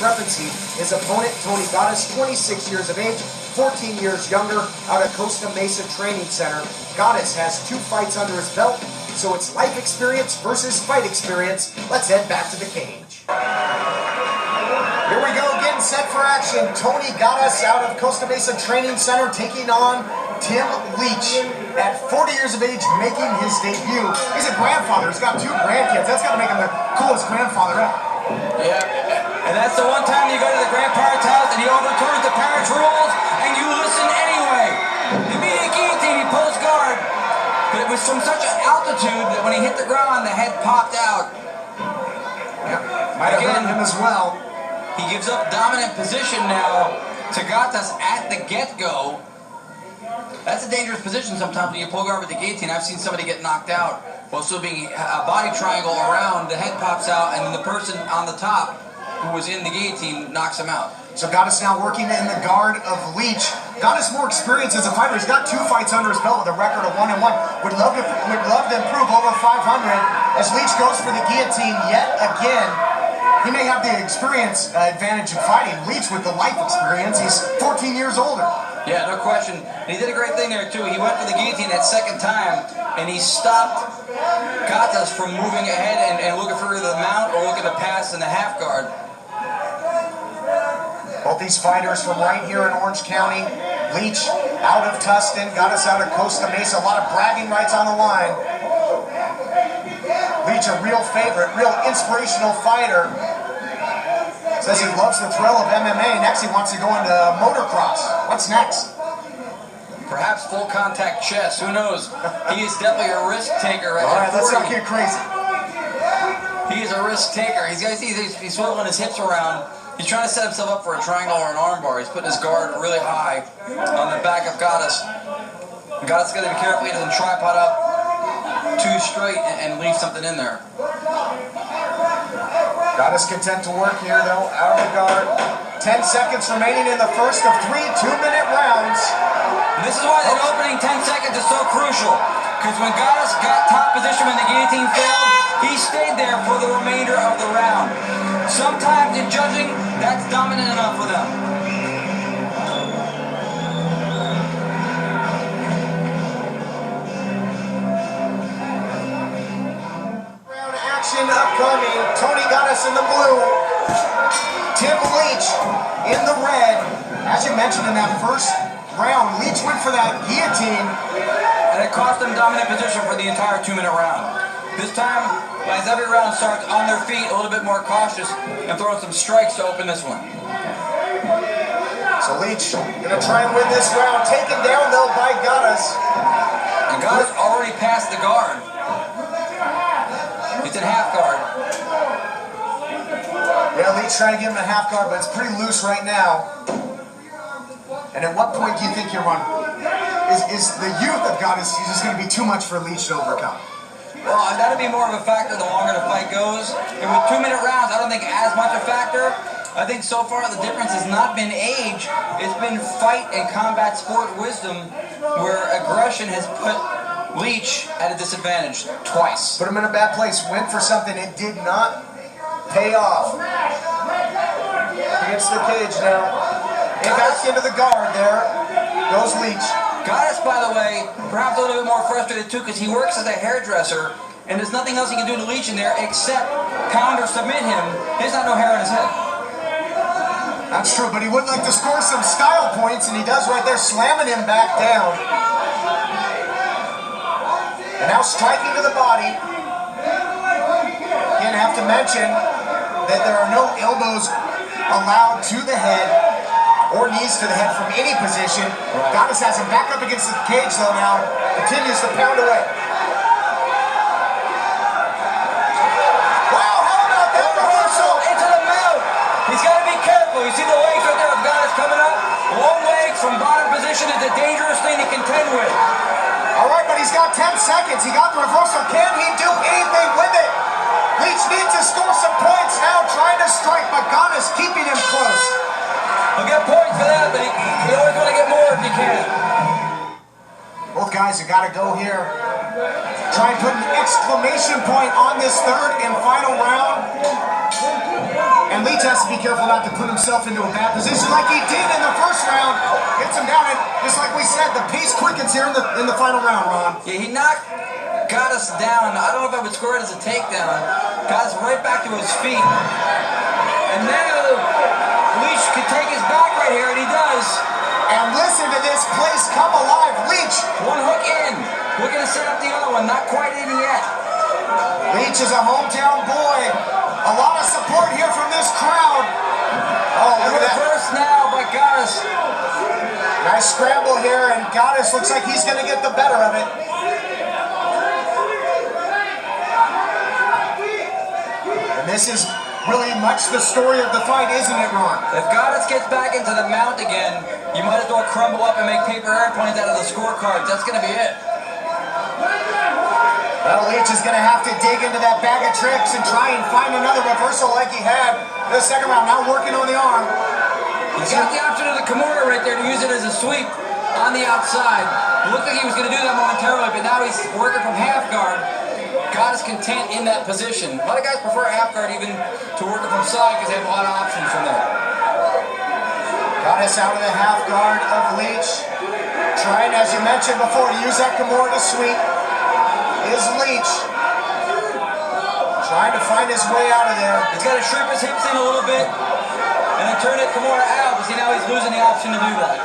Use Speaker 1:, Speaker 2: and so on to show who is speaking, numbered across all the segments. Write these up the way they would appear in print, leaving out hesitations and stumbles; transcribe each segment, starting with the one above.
Speaker 1: discrepancy. His opponent, Tony Ghattas, 26 years of age, 14 years younger, out of Costa Mesa Training Center. Ghattas has 2 fights under his belt, so it's life experience versus fight experience. Let's head back to the cage. Here we go, getting set for action. Tony Ghattas out of Costa Mesa Training Center taking on Tim Leach at 40 years of age, making his debut. He's a grandfather. He's got 2 grandkids. That's got to make him the coolest grandfather ever.
Speaker 2: Yeah, and that's the one time you go to the grandparent's house and he overturns the parents' rules and you listen anyway. Immediate guillotine, he pulls guard. But it was from such an altitude that when he hit the ground, the head popped out.
Speaker 1: Yeah, might have hurt him as well.
Speaker 2: He gives up dominant position now to Ghattas at the get-go. That's a dangerous position sometimes when you pull guard with the guillotine. I've seen somebody get knocked out while still being a body triangle around, the head pops out, and then the person on the top who was in the guillotine knocks him out.
Speaker 1: So Ghattas now working in the guard of Leach. Ghattas more experience as a fighter. He's got 2 fights under his belt with a record of 1-1. Would love to improve over 500 as Leach goes for the guillotine yet again. He may have the experience advantage in fighting. Leach with the life experience, he's 14 years older.
Speaker 2: Yeah, no question. And he did a great thing there too. He went for the guillotine that second time, and he stopped Ghattas from moving ahead and looking for either the mount or looking to pass in the half guard.
Speaker 1: Both these fighters from right here in Orange County. Leach out of Tustin, Ghattas out of Costa Mesa. A lot of bragging rights on the line. Leach a real favorite, real inspirational fighter. Says he loves the thrill of MMA. Next he wants to go into motocross. What's next?
Speaker 2: Perhaps full contact chess. Who knows? He is definitely a risk taker.
Speaker 1: All right, let's not get crazy.
Speaker 2: He is a risk taker. He's swiveling his hips around. He's trying to set himself up for a triangle or an armbar. He's putting his guard really high on the back of Ghattas. Ghattas got to be careful he doesn't tripod up too straight and leave something in there.
Speaker 1: Ghattas content to work here though, out of the guard. 10 seconds remaining in the first of 3 2-minute rounds.
Speaker 2: And this is why that opening 10 seconds is so crucial. Because when Ghattas got top position when the guillotine failed, he stayed there for the remainder of the round. Sometimes in judging, that's dominant enough for them.
Speaker 1: Round action upcoming. Tony Ghattas in the blue. Tim Leach in the red. As you mentioned in that first round, Leach went for that guillotine.
Speaker 2: And it cost them dominant position for the entire 2-minute round. This time, as every round starts on their feet, a little bit more cautious, and throwing some strikes to open this one.
Speaker 1: So Leach gonna try and win this round. Taken down though by Ghattas.
Speaker 2: And Ghattas already passed the guard. He's in half guard.
Speaker 1: Yeah, Leach trying to give him a half guard, but it's pretty loose right now. And at what point do you think you're running? Is the youth of Ghattas just going to be too much for Leach to overcome?
Speaker 2: Well, that'll be more of a factor the longer the fight goes. And with 2-minute rounds, I don't think as much a factor. I think so far the difference has not been age. It's been fight and combat sport wisdom where aggression has put Leach at a disadvantage twice.
Speaker 1: Put him in a bad place. Went for something. It did not pay off. Against the cage now. And back into the guard there. Goes Leach.
Speaker 2: Ghattas, by the way, perhaps a little bit more frustrated too because he works as a hairdresser and there's nothing else he can do to Leach in there except pound or submit him. There's not no hair on his head.
Speaker 1: That's true, but he would like to score some style points, and he does right there, slamming him back down. And now striking to the body. Again, have to mention that there are no elbows allowed to the head or knees to the head from any position.
Speaker 2: Right.
Speaker 1: Ghattas has him back up against the cage though now. Continues to pound away. Wow, how about that reversal?
Speaker 2: Into the mouth. He's got to be careful. You see the legs right there of Ghattas coming up? Long legs from bottom position is a dangerous thing to contend with.
Speaker 1: All right, but he's got 10 seconds. He got the reversal. Can he do anything with it? Leach needs to score some points now, trying to strike, but Ghattas keeping him close.
Speaker 2: He'll get points for that, but you always want to get more if you can.
Speaker 1: Both guys have got to go here. Try and put an exclamation point on this third and final round. And Leach has to be careful not to put himself into a bad position like he did in the first round. Gets him down, and just like we said, the pace quickens here in the final round, Ron.
Speaker 2: Yeah, he knocked Ghattas down. I don't know if I would score it as a takedown. Ghattas right back to his feet. And now Leach could take his back right here, and he does.
Speaker 1: And listen to this place come alive. Leach.
Speaker 2: One hook in. Looking to set up the other one. Not quite in yet.
Speaker 1: Leach is a hometown boy. A lot of support here from this crowd. Oh,
Speaker 2: And
Speaker 1: look at that.
Speaker 2: reverse now by Ghattas.
Speaker 1: Nice scramble here, and Ghattas looks like he's going to get the better of it. And this is really much the story of the fight, isn't it, Ron?
Speaker 2: If Ghattas gets back into the mount again, you might as well crumble up and make paper airplanes out of the scorecards. That's going to be it.
Speaker 1: Well, Leach is going to have to dig into that bag of tricks and try and find another reversal like he had in the second round. Now working on the arm.
Speaker 2: He's got the option of the Kimura right there to use it as a sweep on the outside. It looked like he was going to do that momentarily, but now he's working from half guard. Ghattas content in that position. A lot of guys prefer half guard even to working from side because they have a lot of options from there.
Speaker 1: Ghattas out of the half guard of Leach. Trying, as you mentioned before, to use that Kimura to sweep. Is Leach trying to find his way out of there.
Speaker 2: He's got to shrimp his hips in a little bit and then turn it Kimura out. But see, now he's losing the option to do that.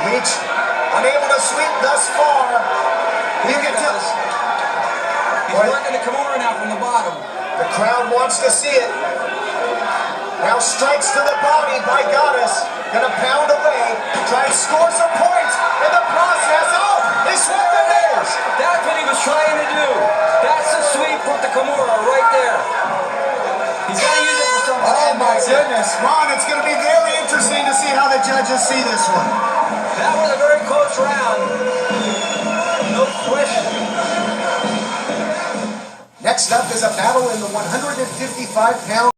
Speaker 1: Leach unable to sweep thus far.
Speaker 2: He's working the Kimura now from the bottom.
Speaker 1: The crowd wants to see it. Now strikes to the body by Ghattas. Gonna pound away, try and score some points in the process. Oh, he swept the nails.
Speaker 2: That's what he was trying to do. That's the sweep with the Kimura right there. He's got to use it for something.
Speaker 1: Oh my goodness. Ron, it's gonna be very interesting to see how the judges see this one.
Speaker 2: That was a very close round. No question.
Speaker 1: Next up is a battle in the 155-pound